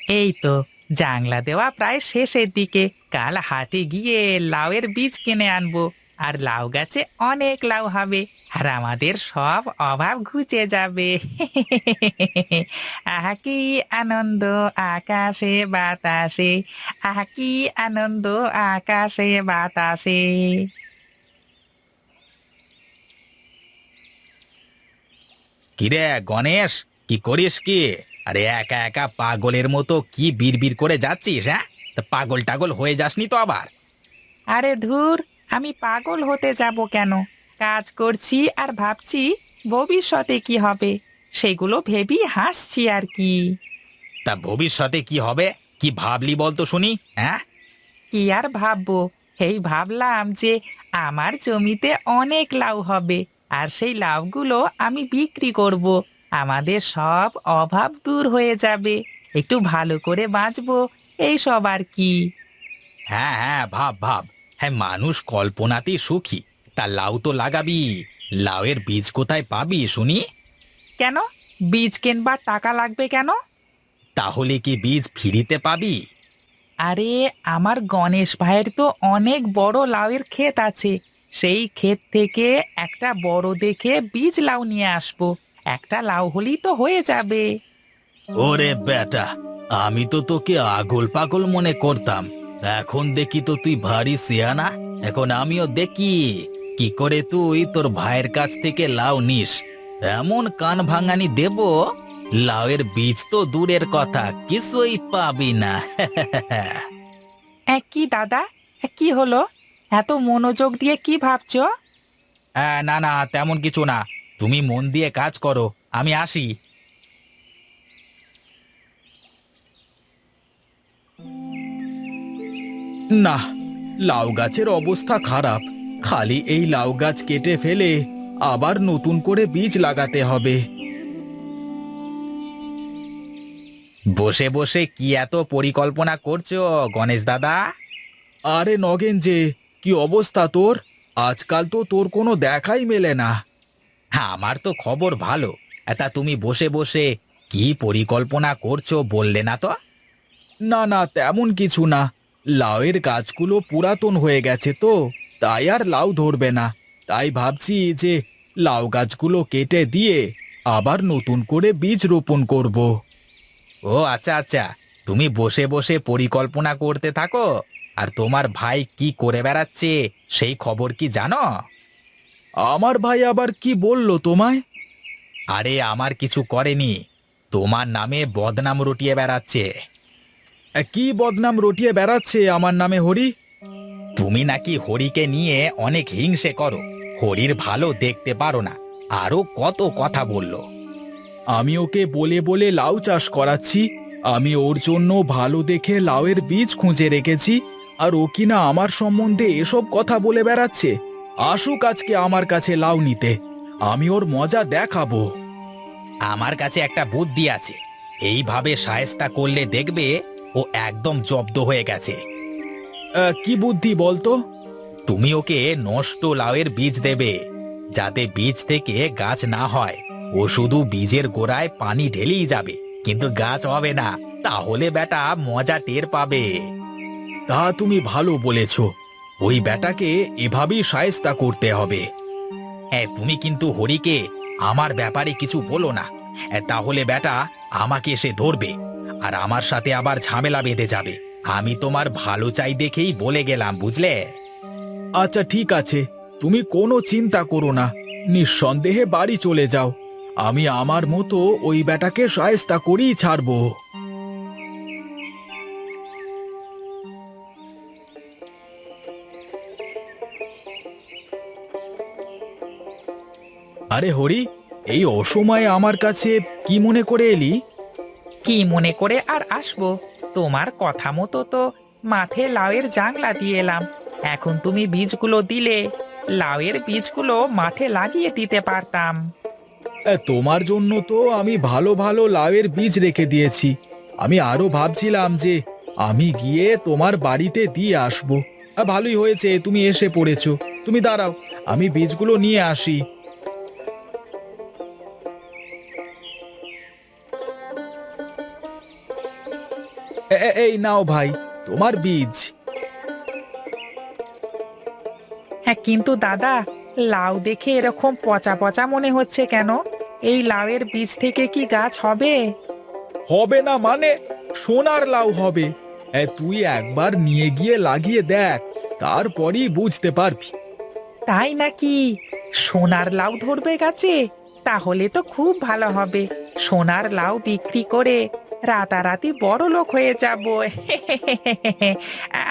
এই তো জাংলা দেওয়া প্রায় শেষের দিকে। কাল হাটে গিয়ে লাউয়ের বীজ কিনে আনবো। আর লাউ গাছে অনেক লাউ হবে। আর আমাদের সব অভাব ঘুচে যাবে। আহা কি আনন্দ আকাশে বাতাসে। আহা কি আনন্দ আকাশে বাতাসে। কিরে গণেশ, কি করিস কি? আরে একা একা পাগলের মতো কি বিড়বিড় করে যাচ্ছিস? হ্যাঁ, তা পাগল টাগল হয়ে যাসনি তো আবার? আরে ধুর, আমি পাগল হতে যাব কেন? কাজ করছি আর ভাবছি ভবিষ্যতে কি হবে, সেগুলো ভেবেই হাসছি আর কি। তা ভবিষ্যতে কি হবে? কি ভাবলি বলতো শুনি, হ্যাঁ? কি আর ভাববো, এই ভাবলাম যে আমার জমিতে অনেক লাউ হবে। আর সেই লাউগুলো আমি বিক্রি করব। আমাদের সব অভাব দূর হয়ে যাবে। একটু ভালো করে বাঁচবো, এই সব আর কি। হ্যাঁ হ্যাঁ, ভাব ভাব। হ্যাঁ, মানুষ কল্পনাতেই সুখী। তা লাউ তো লাগাবি। লাউয়ের বীজ কোথায় পাবি শুনি? কেন? বীজ কেনবার টাকা লাগবে কেন? তাহলে কি বীজ ফ্রিতে পাবি? আরে, আমার গণেশ ভাইয়ের তো অনেক বড় লাউয়ের ক্ষেত আছে। সেই ক্ষেত থেকে একটা বড় দেখে বীজ লাউ নিয়ে আসবো। একটা লাউ হলেই তো হয়ে যাবে। ওরে বেটা, আমি তো তোকে আগল পাগল মনে করতাম। এখন দেখি তো তুই ভারী সিয়ানা। এখন আমিও দেখি কি করে তুই তোর ভাইয়ের কাছ থেকে লাউ নিস। এমন কান ভাঙানি দেব, লাউয়ের বীজ তো দূরের কথা, কিছুই পাবি না। কি দাদা, কি হলো? এত মনোযোগ দিয়ে কি ভাবছো? না না, তেমন কিছু না। তুমি মন দিয়ে কাজ করো, আমি আসি। না, লাউ গাছের অবস্থা খারাপ। খালি এই লাউ গাছ কেটে ফেলে আবার নতুন করে বীজ লাগাতে হবে। বসে বসে কি এত পরিকল্পনা করছো গণেশ দাদা? আরে নগেন যে, কি অবস্থা তোর? আজকাল তো তোর কোনো দেখাই মেলে না। হ্যাঁ, আমার তো খবর ভালো। তা তুমি বসে বসে কি পরিকল্পনা করছো বললে না তো? না না, তেমন কিছু না। লাউয়ের গাছগুলো পুরাতন হয়ে গেছে তো, তাই আর লাউ ধরবে না। তাই ভাবছি যে লাউ গাছগুলো কেটে দিয়ে আবার নতুন করে বীজ রোপণ করব। ও আচ্ছা আচ্ছা, তুমি বসে বসে পরিকল্পনা করতে থাকো। আর তোমার ভাই কি করে বেড়াচ্ছে সেই খবর কি জানো? আমার ভাই আবার কি বলল তোমায়? আরে আমার কিছু করেনি, তোমার নামে বদনাম রটিয়ে বেড়াচ্ছে। কি বদনাম রটিয়ে বেড়াচ্ছে আমার নামে হরি? তুমি নাকি হরিকে নিয়ে অনেক হিংসে করো, হরির ভালো দেখতে পারো না, আরো কত কথা বলল। আমি ওকে বলে বলে লাউ চাষ করাচ্ছি। আমি ওর জন্য ভালো দেখে লাউয়ের বীজ খুঁজে রেখেছি, আর ও কিনা আমার সম্বন্ধে এসব কথা বলে বেড়াচ্ছে। আসুক আজকে আমার কাছে লাউ নিতে, আমি ওর মজা দেখাবো। আমার কাছে একটা বুদ্ধি আছে, এইভাবে শায়েস্তা করলে দেখবে ও একদম জব্দ হয়ে গেছে। কি বুদ্ধি বলতো? তুমি ওকে নষ্ট লাউয়ের বীজ দেবে, যাতে বীজ থেকে গাছ না হয়। ও শুধু বীজের গোড়ায় পানি ঢেলেই যাবে, কিন্তু গাছ হবে না। তাহলে বেটা মজা টের পাবে। তা তুমি ভালো বলেছ, ওই বেটাকে এভাবেই শায়েস্তা করতে হবে। হ্যাঁ, তুমি কিন্তু হরিকে আমার ব্যাপারে কিছু বলো না। তাহলে বেটা আমাকে এসে ধরবে, আর আমার সাথে আবার ঝামেলা বেঁধে যাবে। আমি তোমার ভালো চাই দেখেই বলে গেলাম, বুঝলে? আচ্ছা ঠিক আছে, তুমি কোনো চিন্তা করো না। নিঃসন্দেহে বাড়ি চলে যাও। আমি আমার মতো ওই বেটাকে শায়েস্তা করেই ছাড়বো। আরে হরি, এই অসময়ে আমার কাছে কি মনে করে এলি? কি মনে করে আর আসবো? তোমার কথা মতো তো মাঠে লাউয়ের জাংলা দিয়ে এলাম। এখন তুমি বীজগুলো দিলে, লাউয়ের বীজগুলো মাঠে লাগিয়ে দিতে পারতাম। তোমার জন্য তো আমি ভালো ভালো লাউয়ের বীজ রেখে দিয়েছি। আমি আরো ভাবছিলাম যে আমি গিয়ে তোমার বাড়িতে দিয়ে আসবো। ভালোই হয়েছে তুমি এসে পড়েছো। তুমি দাঁড়াও, আমি বীজগুলো নিয়ে আসি। এই নাও ভাই, তোমার বীজ। হ্যাঁ, কিন্তু দাদা, লাউ দেখে এরকম পচা পচা মনে হচ্ছে কেন? এই লাউয়ের বীজ থেকে কি গাছ হবে? হবে না মানে? সোনার লাউ হবে। তুই একবার নিয়ে গিয়ে লাগিয়ে দেখ, তারপরই বুঝতে পারবি। তাই নাকি? সোনার লাউ ধরবে গাছে? তাহলে তো খুব ভালো হবে। সোনার লাউ বিক্রি করে রাতারাতি বড় লোক হয়ে যাব।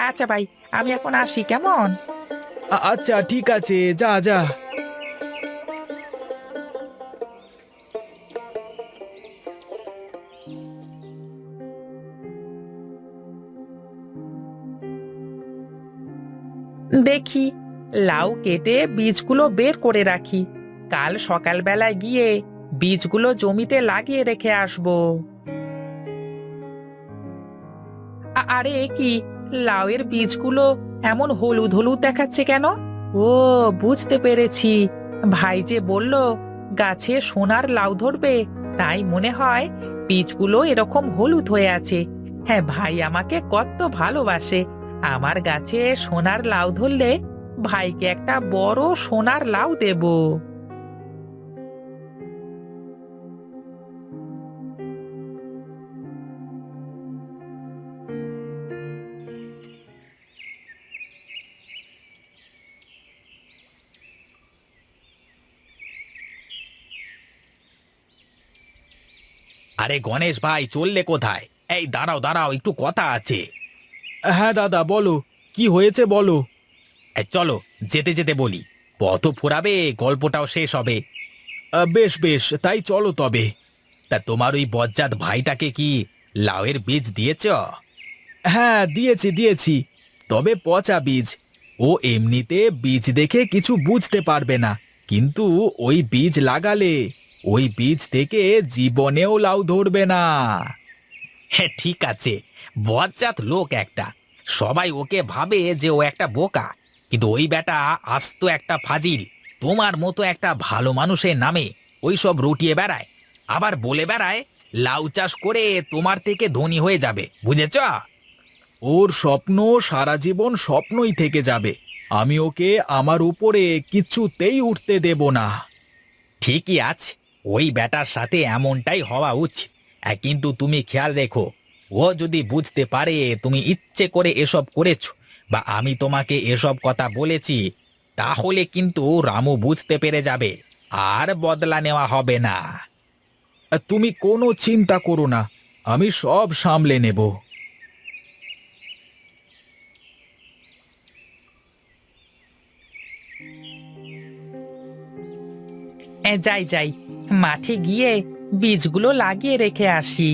আচ্ছা ভাই, আমি এখন আসি, কেমন? আচ্ছা ঠিক আছে, যা যা। দেখি, লাউ কেটে বীজগুলো বের করে রাখি। কাল সকালবেলায় গিয়ে বীজগুলো জমিতে লাগিয়ে রেখে আসবো। আরে এ কি, লাউয়ের বীজগুলো এমন হলুদ হলুদ দেখাচ্ছে কেন? ও, বুঝতে পেরেছি। ভাই যে বলল গাছে সোনার লাউ ধরবে, তাই মনে হয় বীজগুলো এরকম হলুদ হয়ে আছে। হ্যাঁ, ভাই আমাকে কত ভালোবাসে। আমার গাছে সোনার লাউ ধরলে ভাইকে একটা বড় সোনার লাউ দেব। আরে গণেশ ভাই, চললে কোথায়? এই দাঁড়াও দাঁড়াও, একটু কথা আছে। হ্যাঁ দাদা, বলো, কি হয়েছে বলো। চলো, যেতে যেতে বলি। পথ ফুরাবে, গল্পটাও শেষ হবে। বেশ বেশ, তাই চলো তবে। তা তোমার ওই বজ্জাত ভাইটাকে কি লাউয়ের বীজ দিয়েছ? হ্যাঁ, দিয়েছি দিয়েছি, তবে পচা বীজ। ও এমনিতে বীজ দেখে কিছু বুঝতে পারবে না, কিন্তু ওই বীজ লাগালে ওই বীজ থেকে জীবনেও লাউ ধরবে না। হ্যাঁ ঠিক আছে, বজ্জাত লোক একটা। সবাই ওকে ভাবে যে ও একটা বোকা, কিন্তু ওই বেটা আস্ত একটা ফাজিল। তোমার মতো একটা ভালো মানুষের নামে ওই সব রটিয়ে বেড়ায়, আবার বলে বেড়ায় লাউ চাষ করে তোমার থেকে ধনী হয়ে যাবে, বুঝেছ? ওর স্বপ্ন সারা জীবন স্বপ্নই থেকে যাবে। আমি ওকে আমার উপরে কিছুতেই উঠতে দেব না। ঠিকই আছে, ওই বেটার সাথে এমনটাই হওয়া উচিত। কিন্তু তুমি খেয়াল রেখো, ও যদি বুঝতে পারে তুমি ইচ্ছে করে এসব করেছো বা আমি তোমাকে এসব কথা বলেছি, তাহলে কিন্তু রামু বুঝতে পেরে যাবে, আর বদলা নেওয়া হবে না। তুমি কোনো চিন্তা করো না, আমি সব সামলে নেব। যাই যাই, মাঠে গিয়ে বীজগুলো লাগিয়ে রেখে আসি।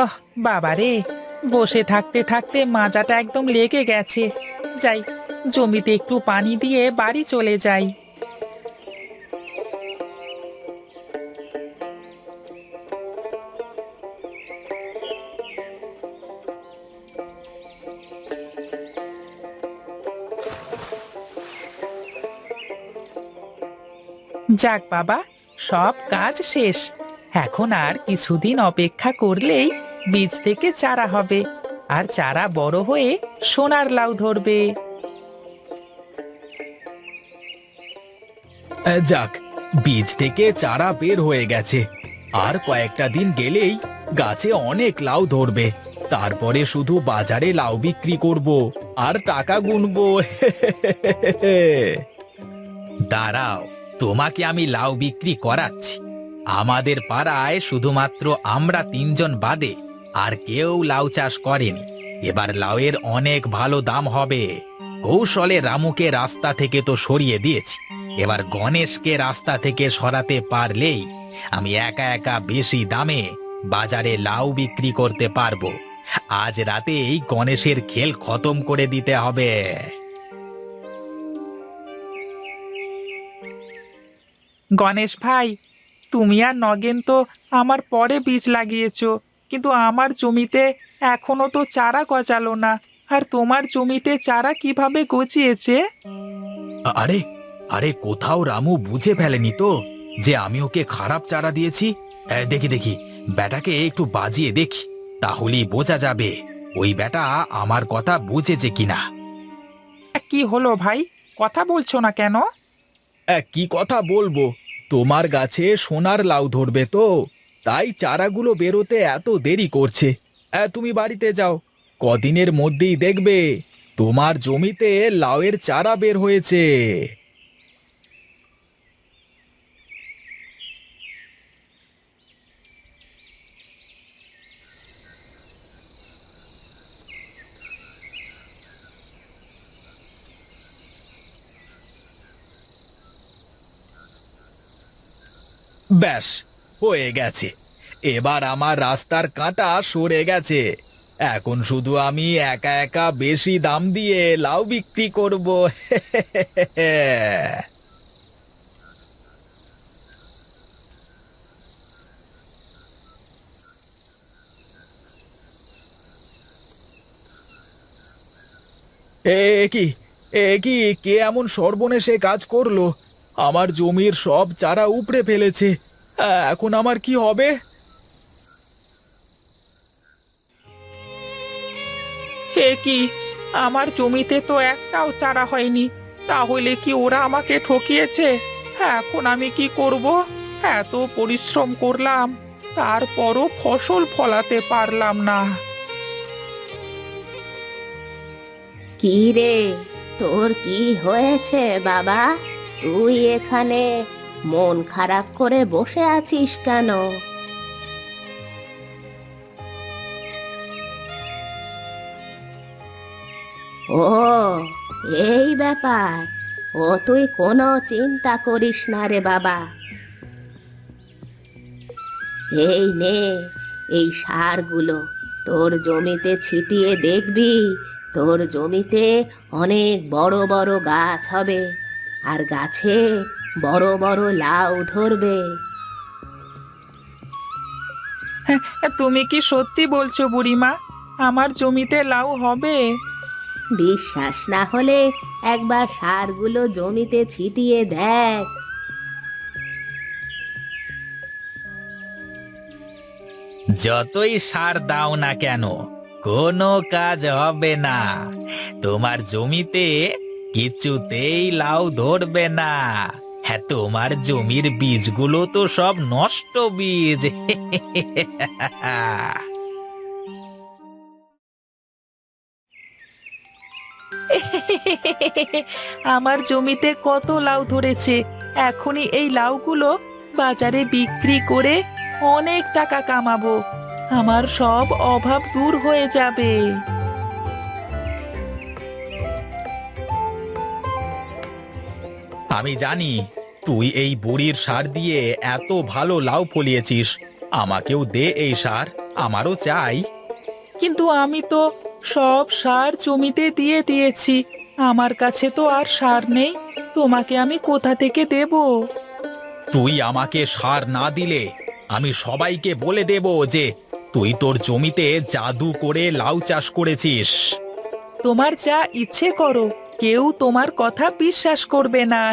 ওহ বাবা রে, বসে থাকতে থাকতে মাজাটা একদম লেগে গেছে। যাই, জমিতে একটু পানি দিয়ে বাড়ি চলে যাই। যাক বাবা, সব কাজ শেষ। এখন আর কিছুদিন অপেক্ষা করলেই বীজ থেকে চারা হবে, আর চারা বড় হয়ে সোনার লাউ ধরবে। যাক, বীজ থেকে চারা বের হয়ে গেছে। আর কয়েকটা দিন গেলেই গাছে অনেক লাউ ধরবে। তারপরে শুধু বাজারে লাউ বিক্রি করব আর টাকা গুনবো। দাঁড়াও, তোমাকে আমি লাউ বিক্রি করাচ্ছি। আমাদের পাড়ায় শুধুমাত্র আমরা তিনজন বাদে আর কেউ লাউ চাষ করেনি। এবার লাউয়ের অনেক ভালো দাম হবে। কৌশলে রামুকে রাস্তা থেকে তো সরিয়ে দিয়েছি, এবার গণেশকে রাস্তা থেকে সরাতে পারলেই আমি একা একা বেশি দামে বাজারে লাউ বিক্রি করতে পারবো। আজ রাতে এই গণেশের খেল খতম করে দিতে হবে। গণেশ ভাই, তুমি আর নগেন তো আমার পরে বীজ লাগিয়েছো, কিন্তু আমার জমিতে এখনো তো চারা গজালো না। আর তোমার জমিতে চারা কিভাবে গজিয়েছে? আরে আরে কোথাও রামু বুঝে ফেলেনি তো যে আমি ওকে খারাপ চারা দিয়েছি। দেখি দেখি ব্যাটাকে একটু বাজিয়ে দেখি, তাহলেই বোঝা যাবে ওই ব্যাটা আমার কথা বুঝেছে কিনা। কি হলো ভাই, কথা বলছো না কেন? কি কথা বলবো, তোমার গাছে সোনার লাউ ধরবে তো, তাই চারাগুলো বেরোতে এত দেরি করছে। তুমি বাড়িতে যাও, কদিনের মধ্যেই দেখবে তোমার জমিতে লাউয়ের চারা বের হয়েছে। ব্যাস, হয়ে গেছে। এবার আমার রাস্তার কাঁটা সরে গেছে। এখন শুধু আমি একা একা বেশি দাম দিয়ে লাউ বিক্রি করব। এ কি কি কে এমন সর্বনেশে কাজ করলো? আমার জমির সব চারা উপড়ে ফেলেছে। এখন আমার কি হবে? হে কি, আমার জমিতে তো একটাও চারা হয়নি। তাহলে কি ওরা আমাকে ঠকিয়েছে? এখন আমি কি করব? এত পরিশ্রম করলাম, তারপরও ফসল ফলাতে পারলাম না। কি রে, তোর কি হয়েছে বাবা? তুই এখানে মন খারাপ করে বসে আছিস কেন? ও, এই ব্যাপার। ও তুই কোনো চিন্তা করিস না রে বাবা। এই নে, এই সারগুলো তোর জমিতে ছিটিয়ে দেখবি, তোর জমিতে অনেক বড় বড় গাছ হবে, আর গাছে বড় বড় লাউ ধরবে। তুমি কি সত্যি বলছো বুড়িমা? আমার জমিতে লাউ হবে? বিশ্বাস না হলে একবার সারগুলো জমিতে ছিটিয়ে দেখ। যতই সার দাও না কেন, কোনো কাজ হবে না। তোমার জমিতে কিছুতেই লাউ ধরবে না। হ্যাঁ, তোমার জমির বীজগুলো তো সব নষ্ট বীজ। আমার জমিতে কত লাউ ধরেছে। এখনই এই লাউগুলো বাজারে বিক্রি করে অনেক টাকা কামাবো। আমার সব অভাব দূর হয়ে যাবে। আমি জানি তুই এই বুড়ির সার দিয়ে এত ভালো লাউ ফলিয়েছিস। আমাকেও দে এই সার, আমারও চাই। কিন্তু আমি তো সব সার জমিতে দিয়ে দিয়েছি। আমার কাছে তো আর সার নেই। তোমাকে আমি কোথা থেকে দেব? তুই আমাকে সার না দিলে আমি সবাইকে বলে দেব যে তুই তোর জমিতে জাদু করে লাউ চাষ করেছিস। তোমার যা ইচ্ছে করো, কেউ তোমার কথা বিশ্বাস করবে না।